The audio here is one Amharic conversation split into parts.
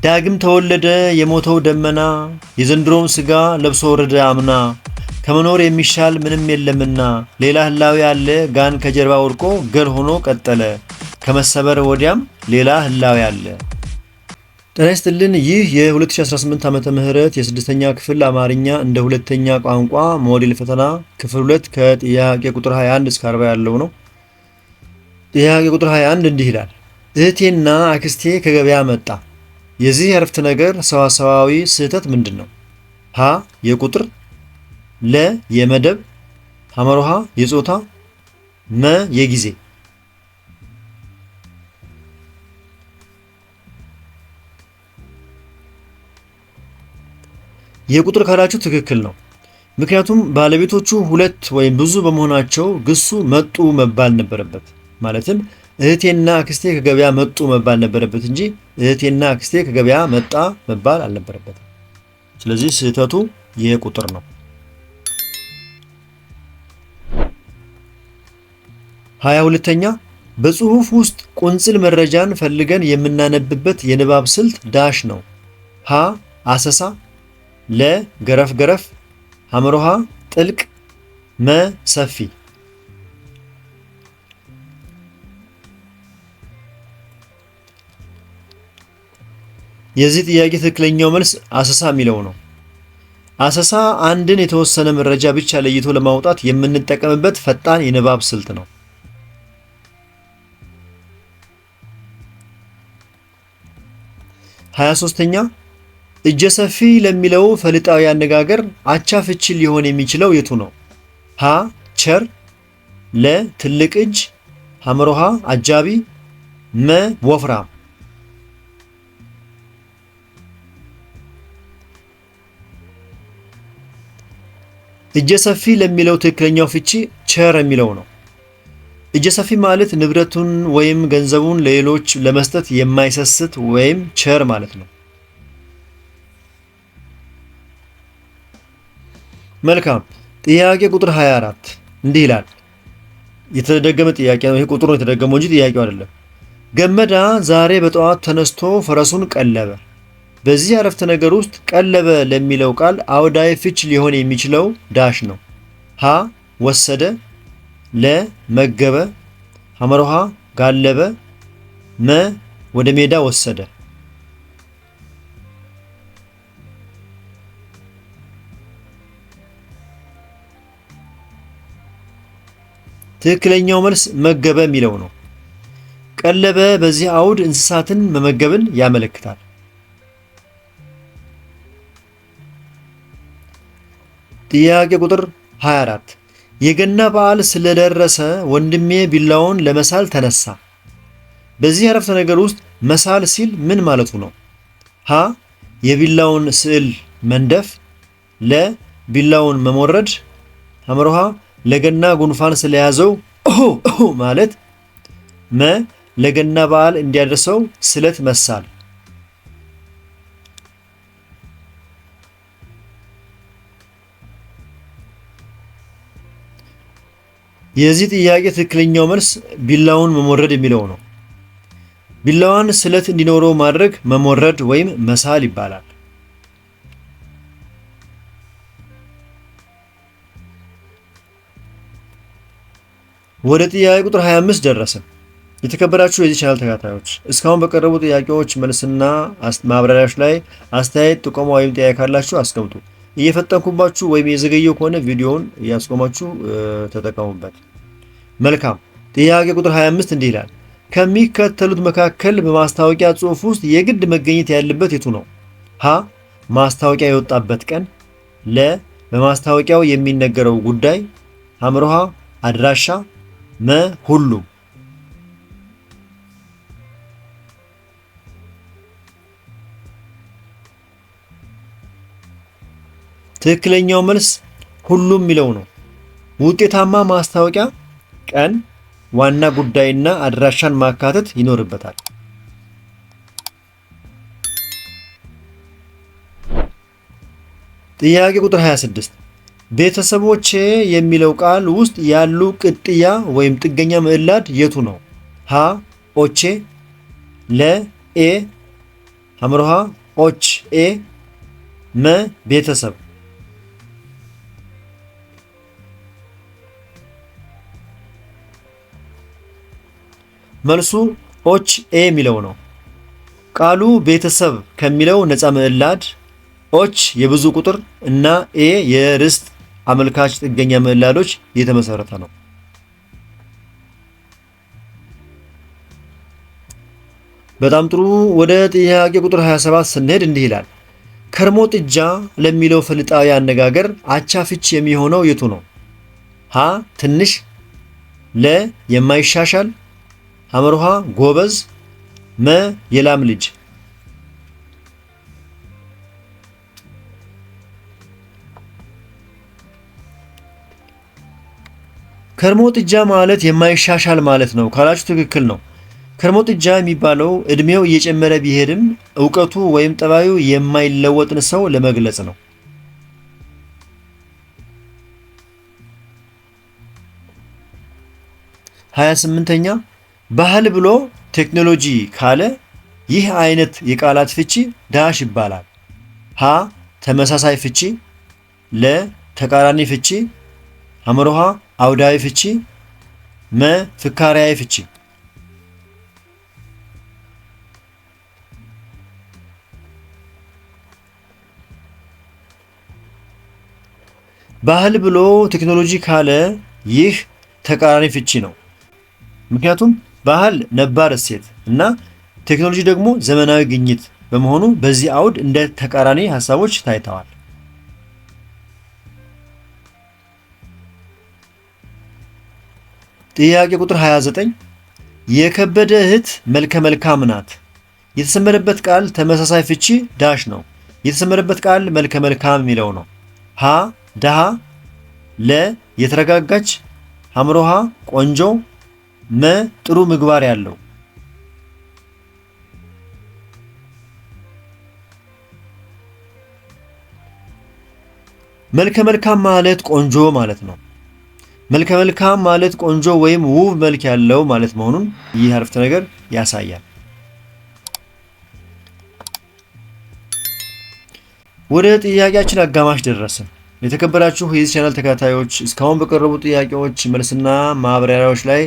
ዳግም ተወለደ የሞተው ደመና የዘንድሮውን ሥጋ ለብሶ ወረደ አምና ከመኖር የሚሻል ምንም የለምና ሌላ ህላዌ አለ ጋን ከጀርባ ወድቆ ገል ሆኖ ቀጠለ ከመሰበር ወዲያም ሌላ ህላዌ አለ። ጤና ይስጥልን። ይህ የ2018 ዓመተ ምህረት የስድስተኛ ክፍል አማርኛ እንደ ሁለተኛ ቋንቋ ሞዴል ፈተና ክፍል 2 ከጥያቄ ቁጥር 21 እስከ 40 ያለው ነው። ጥያቄ ቁጥር 21 እንዲህ ይላል። እህቴና አክስቴ ከገበያ መጣ። የዚህ አረፍተ ነገር ሰዋሰዋዊ ስህተት ምንድን ነው? ሀ የቁጥር፣ ለ የመደብ፣ ሐመሮሃ የጾታ፣ መ የጊዜ። የቁጥር ካላችሁ ትክክል ነው። ምክንያቱም ባለቤቶቹ ሁለት ወይም ብዙ በመሆናቸው ግሱ መጡ መባል ነበረበት። ማለትም እህቴና አክስቴ ከገበያ መጡ መባል ነበረበት እንጂ እህቴና አክስቴ ከገበያ መጣ መባል አልነበረበትም። ስለዚህ ስህተቱ የቁጥር ነው። 22ኛ በጽሁፍ ውስጥ ቁንጽል መረጃን ፈልገን የምናነብበት የንባብ ስልት ዳሽ ነው። ሀ አሰሳ፣ ለ ገረፍ ገረፍ፣ ሐመሮሃ ጥልቅ፣ መ ሰፊ። የዚህ ጥያቄ ትክክለኛው መልስ አሰሳ የሚለው ነው። አሰሳ አንድን የተወሰነ መረጃ ብቻ ለይቶ ለማውጣት የምንጠቀምበት ፈጣን የንባብ ስልት ነው። 23ኛ እጀ ሰፊ ለሚለው ፈልጣዊ አነጋገር አቻ ፍቺ ሊሆን የሚችለው የቱ ነው? ሀ ቸር፣ ለ ትልቅ እጅ፣ ሐመሮሃ አጃቢ፣ መ ወፍራም። እጀ ሰፊ ለሚለው ትክክለኛው ፍቺ ቸር የሚለው ነው። እጀ ሰፊ ማለት ንብረቱን ወይም ገንዘቡን ለሌሎች ለመስጠት የማይሰስት ወይም ቸር ማለት ነው። መልካም። ጥያቄ ቁጥር 24 እንዲህ ይላል። የተደገመ ጥያቄ ነው። ይሄ ቁጥሩ ነው የተደገመው እንጂ ጥያቄው አይደለም። ገመዳ ዛሬ በጠዋት ተነስቶ ፈረሱን ቀለበ። በዚህ አረፍተ ነገር ውስጥ ቀለበ ለሚለው ቃል አውዳዊ ፍች ሊሆን የሚችለው ዳሽ ነው። ሀ ወሰደ፣ ለ መገበ፣ ሐመሮሃ ጋለበ፣ መ ወደ ሜዳ ወሰደ። ትክክለኛው መልስ መገበ የሚለው ነው። ቀለበ በዚህ አውድ እንስሳትን መመገብን ያመለክታል። ጥያቄ ቁጥር 24 የገና በዓል ስለደረሰ ወንድሜ ቢላውን ለመሳል ተነሳ። በዚህ አረፍተ ነገር ውስጥ መሳል ሲል ምን ማለቱ ነው? ሀ የቢላውን ስዕል መንደፍ፣ ለ ቢላውን መሞረድ፣ ሐመሮሃ ለገና ጉንፋን ስለያዘው ማለት፣ መ ለገና በዓል እንዲያደርሰው ስለት መሳል። የዚህ ጥያቄ ትክክለኛው መልስ ቢላውን መሞረድ የሚለው ነው። ቢላዋን ስለት እንዲኖረው ማድረግ መሞረድ ወይም መሳል ይባላል። ወደ ጥያቄ ቁጥር 25 ደረስን። የተከበራችሁ የዚህ ቻናል ተከታታዮች እስካሁን በቀረቡ ጥያቄዎች መልስና ማብራሪያዎች ላይ አስተያየት፣ ጥቆማ ወይም ጥያቄ ካላችሁ አስቀምጡ። እየፈጠንኩባችሁ ወይም የዘገየው ከሆነ ቪዲዮውን እያስቆማችሁ ተጠቀሙበት። መልካም። ጥያቄ ቁጥር 25 እንዲህ ይላል። ከሚከተሉት መካከል በማስታወቂያ ጽሑፍ ውስጥ የግድ መገኘት ያለበት የቱ ነው? ሀ ማስታወቂያ የወጣበት ቀን፣ ለ በማስታወቂያው የሚነገረው ጉዳይ፣ ሐመሮሃ አድራሻ፣ መ ሁሉም። ትክክለኛው መልስ ሁሉም የሚለው ነው። ውጤታማ ማስታወቂያ ቀን፣ ዋና ጉዳይና አድራሻን ማካተት ይኖርበታል። ጥያቄ ቁጥር 26 ቤተሰቦቼ የሚለው ቃል ውስጥ ያሉ ቅጥያ ወይም ጥገኛ ምዕላድ የቱ ነው? ሀ ኦቼ፣ ለ ኤ፣ ሐመርሃ ኦች ኤ መ ቤተሰብ። መልሱ ኦች ኤ የሚለው ነው። ቃሉ ቤተሰብ ከሚለው ነፃ ምዕላድ ኦች የብዙ ቁጥር እና ኤ የርስት አመልካች ጥገኛ ምዕላዶች የተመሰረተ ነው። በጣም ጥሩ። ወደ ጥያቄ ቁጥር 27 ስንሄድ እንዲህ ይላል። ከርሞ ጥጃ ለሚለው ፍልጣዊ አነጋገር አቻ ፍች የሚሆነው የቱ ነው? ሀ ትንሽ፣ ለ የማይሻሻል፣ ሐመርሃ ጎበዝ፣ መ የላም ልጅ። ከርሞ ጥጃ ማለት የማይሻሻል ማለት ነው ካላችሁ ትክክል ነው። ከርሞ ጥጃ የሚባለው እድሜው እየጨመረ ቢሄድም እውቀቱ ወይም ጠባዩ የማይለወጥን ሰው ለመግለጽ ነው። 28ኛ ባህል ብሎ ቴክኖሎጂ ካለ ይህ አይነት የቃላት ፍቺ ዳሽ ይባላል። ሀ ተመሳሳይ ፍቺ፣ ለ ተቃራኒ ፍቺ፣ ሐመርሃ አውዳዊ ፍቺ፣ መ ፍካሪያዊ ፍቺ። ባህል ብሎ ቴክኖሎጂ ካለ ይህ ተቃራኒ ፍቺ ነው። ምክንያቱም ባህል ነባር እሴት እና ቴክኖሎጂ ደግሞ ዘመናዊ ግኝት በመሆኑ በዚህ አውድ እንደ ተቃራኒ ሐሳቦች ታይተዋል። ጥያቄ ቁጥር 29 የከበደ እህት መልከ መልካም ናት። የተሰመረበት ቃል ተመሳሳይ ፍቺ ዳሽ ነው። የተሰመረበት ቃል መልከ መልካም የሚለው ነው። ሀ ደሃ፣ ለ የተረጋጋች፣ ሐመርሃ ቆንጆ፣ መ ጥሩ ምግባር ያለው። መልከ መልካም ማለት ቆንጆ ማለት ነው። መልከ መልካም ማለት ቆንጆ ወይም ውብ መልክ ያለው ማለት መሆኑን ይህ አረፍተ ነገር ያሳያል። ወደ ጥያቄያችን አጋማሽ ደረስን። የተከበራችሁ የዚህ ቻናል ተከታታዮች እስካሁን በቀረቡ ጥያቄዎች መልስና ማብራሪያዎች ላይ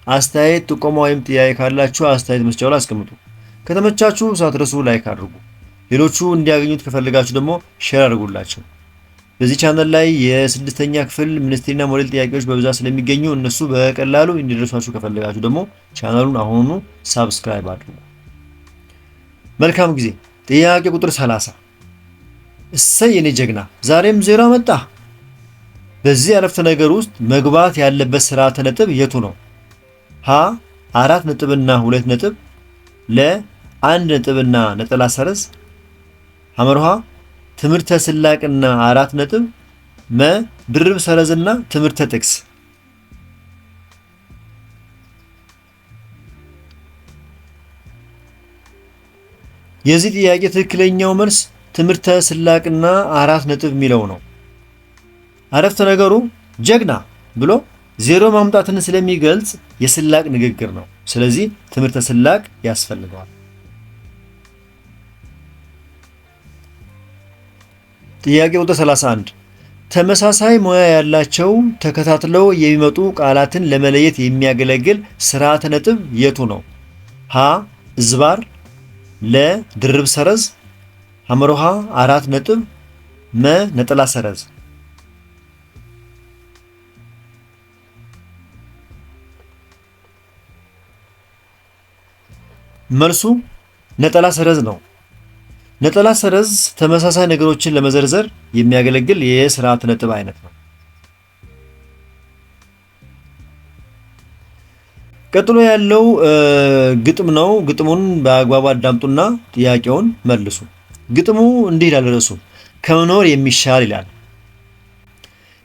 አስተያየት፣ ጥቆማ ወይም ጥያቄ ካላችሁ አስተያየት መስጫው ላይ አስቀምጡ። ከተመቻችሁ ሳትረሱ ላይክ አድርጉ። ሌሎቹ እንዲያገኙት ከፈልጋችሁ ደግሞ ሼር አድርጉላቸው። በዚህ ቻናል ላይ የስድስተኛ ክፍል ሚኒስትሪና ሞዴል ጥያቄዎች በብዛት ስለሚገኙ እነሱ በቀላሉ እንዲደርሷችሁ ከፈልጋችሁ ደግሞ ቻናሉን አሁኑኑ ሳብስክራይብ አድርጉ። መልካም ጊዜ። ጥያቄ ቁጥር 30 እሰይ የኔ ጀግና ዛሬም ዜሮ መጣ። በዚህ አረፍተ ነገር ውስጥ መግባት ያለበት ስርዓተ ነጥብ የቱ ነው? ሀ 4 ነጥብና 2 ነጥብ፣ ለ 1 ነጥብና ነጠላ ሰረዝ፣ ሐመርሃ ትምህርተ ስላቅና 4 ነጥብ፣ መ ድርብ ሰረዝና ትምህርተ ጥቅስ። የዚህ ጥያቄ ትክክለኛው መልስ ትምህርተ ስላቅና 4 ነጥብ የሚለው ነው። አረፍተ ነገሩ ጀግና ብሎ ዜሮ ማምጣትን ስለሚገልጽ የስላቅ ንግግር ነው። ስለዚህ ትምህርተ ስላቅ ያስፈልገዋል። ጥያቄ ቁጥር 31 ተመሳሳይ ሙያ ያላቸው ተከታትለው የሚመጡ ቃላትን ለመለየት የሚያገለግል ስርዓተ ነጥብ የቱ ነው? ሀ እዝባር፣ ለ ድርብ ሰረዝ፣ ሐመርሃ 4 ነጥብ፣ መ ነጠላ ሰረዝ። መልሱ ነጠላ ሰረዝ ነው። ነጠላ ሰረዝ ተመሳሳይ ነገሮችን ለመዘርዘር የሚያገለግል የስርዓተ ነጥብ አይነት ነው። ቀጥሎ ያለው ግጥም ነው። ግጥሙን በአግባቡ አዳምጡና ጥያቄውን መልሱ። ግጥሙ እንዲህ ይላል። ርዕሱ ከመኖር የሚሻል ይላል።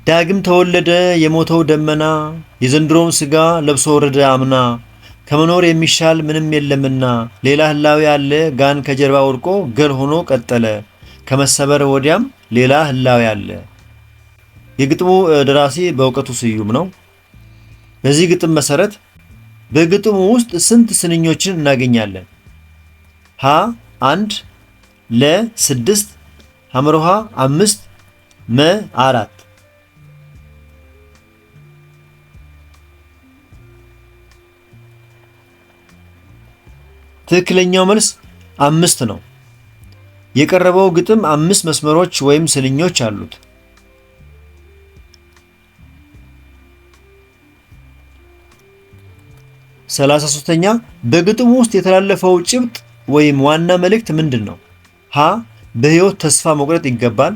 ዳግም ተወለደ የሞተው ደመና፣ የዘንድሮውን ስጋ ለብሶ ወረደ አምና። ከመኖር የሚሻል ምንም የለምና፣ ሌላ ህላዌ አለ ጋን ከጀርባ ወድቆ ገል ሆኖ ቀጠለ። ከመሰበር ወዲያም ሌላ ህላዌ አለ። የግጥሙ ደራሲ በእውቀቱ ስዩም ነው። በዚህ ግጥም መሰረት በግጥሙ ውስጥ ስንት ስንኞችን እናገኛለን? ሀ 1 ለ 6 ሐመርሃ 5 መ 4 ትክክለኛው መልስ 5 ነው። የቀረበው ግጥም 5 መስመሮች ወይም ስንኞች አሉት። 33ኛ በግጥሙ ውስጥ የተላለፈው ጭብጥ ወይም ዋና መልእክት ምንድን ነው? ሀ በህይወት ተስፋ መቁረጥ ይገባል።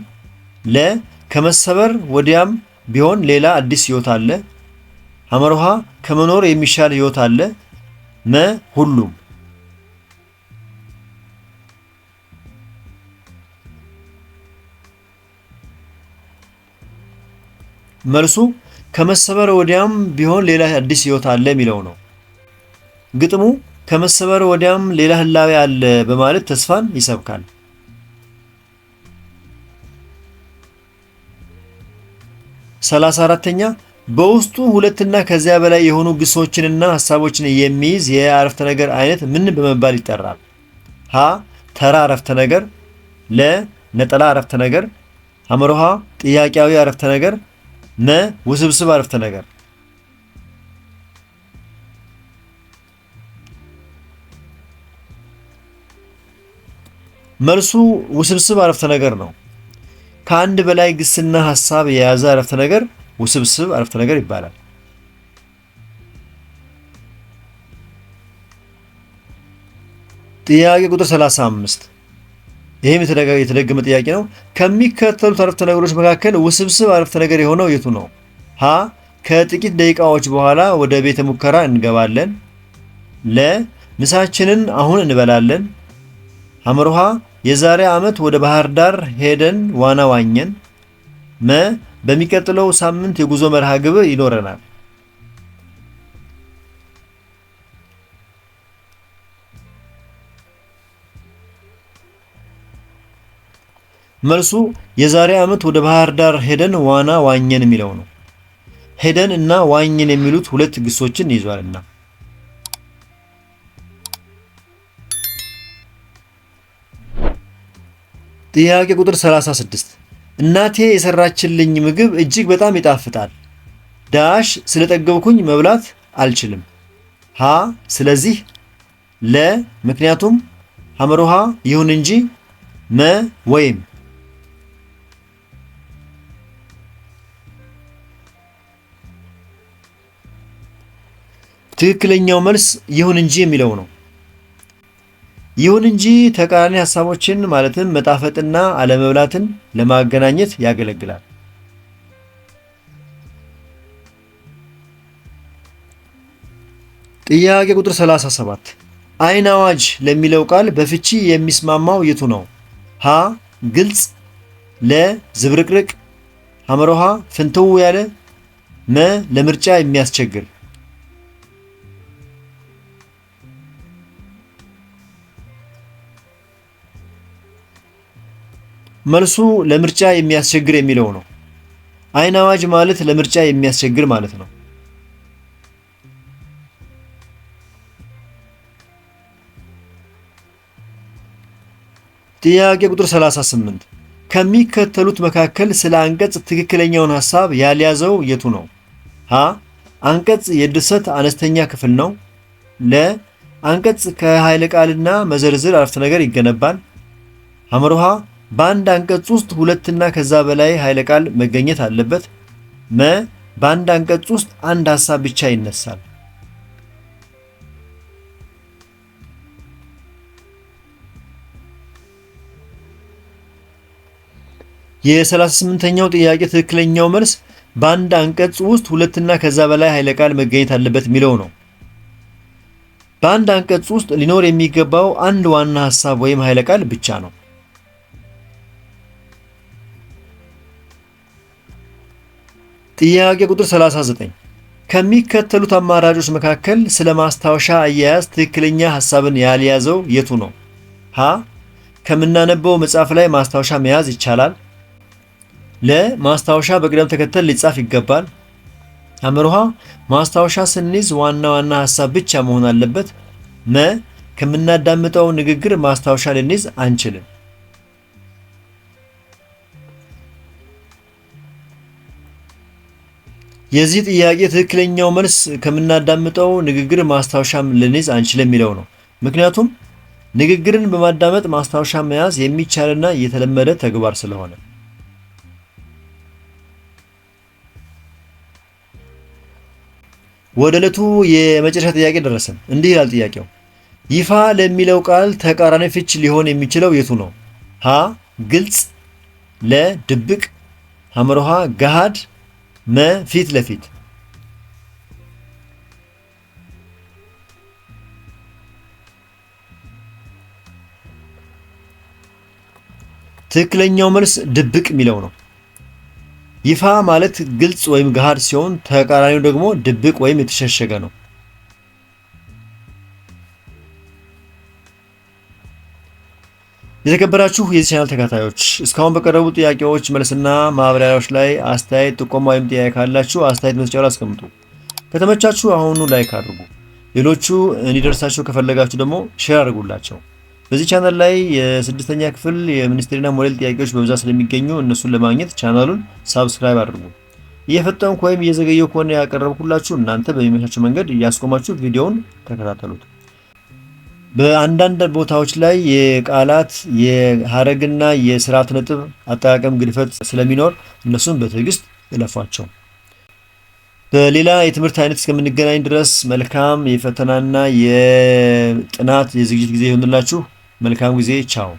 ለ ከመሰበር ወዲያም ቢሆን ሌላ አዲስ ህይወት አለ። ሐመርሃ ከመኖር የሚሻል ህይወት አለ። መ ሁሉም። መልሱ ከመሰበር ወዲያም ቢሆን ሌላ አዲስ ህይወት አለ የሚለው ነው። ግጥሙ ከመሰበር ወዲያም ሌላ ህላዌ አለ በማለት ተስፋን ይሰብካል። 34ኛ በውስጡ ሁለትና ከዚያ በላይ የሆኑ ግሶችንና ሐሳቦችን የሚይዝ የአረፍተ ነገር አይነት ምን በመባል ይጠራል? ሀ ተራ አረፍተ ነገር፣ ለ ነጠላ አረፍተ ነገር፣ ሐመርሃ ጥያቄያዊ አረፍተ ነገር፣ መ ውስብስብ አረፍተ ነገር። መልሱ ውስብስብ አረፍተ ነገር ነው። ከአንድ በላይ ግስና ሐሳብ የያዘ አረፍተ ነገር ውስብስብ አረፍተ ነገር ይባላል። ጥያቄ ቁጥር 35 ይሄም የተደገመ ጥያቄ ነው። ከሚከተሉት አረፍተ ነገሮች መካከል ውስብስብ አረፍተ ነገር የሆነው የቱ ነው? ሀ ከጥቂት ደቂቃዎች በኋላ ወደ ቤተ ሙከራ እንገባለን። ለ ምሳችንን አሁን እንበላለን። ሐመርሃ የዛሬ ዓመት ወደ ባህር ዳር ሄደን ዋና ዋኘን። መ በሚቀጥለው ሳምንት የጉዞ መርሃ ግብር ይኖረናል። መልሱ የዛሬ ዓመት ወደ ባህር ዳር ሄደን ዋና ዋኘን የሚለው ነው። ሄደን እና ዋኘን የሚሉት ሁለት ግሶችን ይዟልና። ጥያቄ ቁጥር 36 እናቴ የሰራችልኝ ምግብ እጅግ በጣም ይጣፍጣል። ዳሽ ስለጠገብኩኝ መብላት አልችልም። ሀ ስለዚህ፣ ለ ምክንያቱም፣ ሐመርሃ ይሁን እንጂ፣ መ ወይም። ትክክለኛው መልስ ይሁን እንጂ የሚለው ነው። ይሁን እንጂ ተቃራኒ ሐሳቦችን ማለትም መጣፈጥና አለመብላትን ለማገናኘት ያገለግላል። ጥያቄ ቁጥር 37 አይን አዋጅ ለሚለው ቃል በፍቺ የሚስማማው የቱ ነው? ሀ ግልጽ፣ ለ ዝብርቅርቅ፣ ሐመርሃ ፍንትው ያለ፣ መ ለምርጫ የሚያስቸግር። መልሱ ለምርጫ የሚያስቸግር የሚለው ነው። አይን አዋጅ ማለት ለምርጫ የሚያስቸግር ማለት ነው። ጥያቄ ቁጥር 38 ከሚከተሉት መካከል ስለ አንቀጽ ትክክለኛውን ሐሳብ ያልያዘው የቱ ነው? ሀ አንቀጽ የድርሰት አነስተኛ ክፍል ነው። ለ አንቀጽ ከኃይለ ቃልና መዘርዝር አረፍተ ነገር ይገነባል። ሐመርሃ በአንድ አንቀጽ ውስጥ ሁለትና ከዛ በላይ ኃይለ ቃል መገኘት አለበት። መ በአንድ አንቀጽ ውስጥ አንድ ሐሳብ ብቻ ይነሳል። የ38ኛው ጥያቄ ትክክለኛው መልስ በአንድ አንቀጽ ውስጥ ሁለትና ከዛ በላይ ኃይለ ቃል መገኘት አለበት የሚለው ነው። በአንድ አንቀጽ ውስጥ ሊኖር የሚገባው አንድ ዋና ሐሳብ ወይም ኃይለ ቃል ብቻ ነው። ጥያቄ ቁጥር 39 ከሚከተሉት አማራጮች መካከል ስለ ማስታወሻ አያያዝ ትክክለኛ ሐሳብን ያልያዘው የቱ ነው? ሀ ከምናነበው መጽሐፍ ላይ ማስታወሻ መያዝ ይቻላል። ለ ማስታወሻ በቅደም ተከተል ሊጻፍ ይገባል። ሐመርሃ ማስታወሻ ስንይዝ ዋና ዋና ሐሳብ ብቻ መሆን አለበት። መ ከምናዳምጠው ንግግር ማስታወሻ ልንይዝ አንችልም። የዚህ ጥያቄ ትክክለኛው መልስ ከምናዳምጠው ንግግር ማስታወሻም ልንይዝ አንችልም የሚለው ነው። ምክንያቱም ንግግርን በማዳመጥ ማስታወሻ መያዝ የሚቻልና የተለመደ ተግባር ስለሆነ። ወደ ዕለቱ የመጨረሻ ጥያቄ ደረሰን። እንዲህ ይላል ጥያቄው። ይፋ ለሚለው ቃል ተቃራኒ ፍች ሊሆን የሚችለው የቱ ነው? ሀ ግልጽ፣ ለ ድብቅ፣ ሐመርሃ ገሃድ፣ መ ፊት ለፊት። ትክክለኛው መልስ ድብቅ የሚለው ነው። ይፋ ማለት ግልጽ ወይም ገሃድ ሲሆን ተቃራኒው ደግሞ ድብቅ ወይም የተሸሸገ ነው። የተከበራችሁ የዚህ ቻናል ተከታታዮች እስካሁን በቀረቡ ጥያቄዎች መልስና ማብራሪያዎች ላይ አስተያየት፣ ጥቆማ ወይም ጥያቄ ካላችሁ አስተያየት መስጫው ላይ አስቀምጡ። ከተመቻችሁ አሁኑ ላይክ አድርጉ። ሌሎቹ እንዲደርሳቸው ከፈለጋችሁ ደግሞ ሼር አድርጉላቸው። በዚህ ቻናል ላይ የስድስተኛ ክፍል የሚኒስትሪና ሞዴል ጥያቄዎች በብዛት ስለሚገኙ እነሱን ለማግኘት ቻናሉን ሳብስክራይብ አድርጉ። እየፈጠንኩ ወይም እየዘገየሁ ከሆነ ያቀረብኩላችሁ እናንተ በሚመቻችሁ መንገድ እያስቆማችሁ ቪዲዮውን ተከታተሉት። በአንዳንድ ቦታዎች ላይ የቃላት የሐረግና የስርዓት ነጥብ አጠቃቀም ግድፈት ስለሚኖር እነሱን በትዕግስት እለፏቸው። በሌላ የትምህርት አይነት እስከምንገናኝ ድረስ መልካም የፈተናና የጥናት የዝግጅት ጊዜ ይሁንላችሁ። መልካም ጊዜ። ቻው።